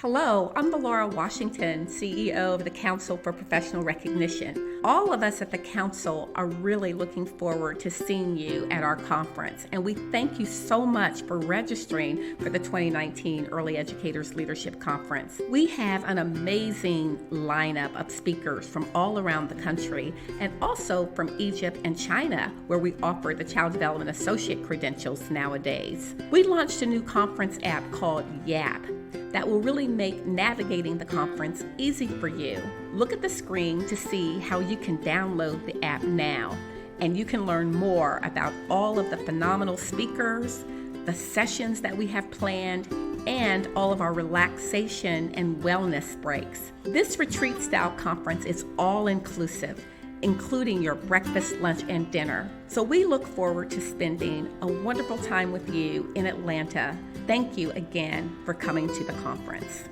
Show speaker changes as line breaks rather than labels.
Hello, I'm Valora Washington, CEO of the Council for Professional Recognition. All of us at the Council are really looking forward to seeing you at our conference, and we thank you so much for registering for the 2019 Early Educators Leadership Conference. We have an amazing lineup of speakers from all around the country and also from Egypt and China, where we offer the Child Development Associate credentials nowadays. We launched a new conference app called YAP that will really make navigating the conference easy for you. Look at the screen to see how you can download the app now, and you can learn more about all of the phenomenal speakers, the sessions that we have planned, and all of our relaxation and wellness breaks. This retreat-style conference is all-inclusive, including your breakfast, lunch, and dinner. So we look forward to spending a wonderful time with you in Atlanta. Thank you again for coming to the conference.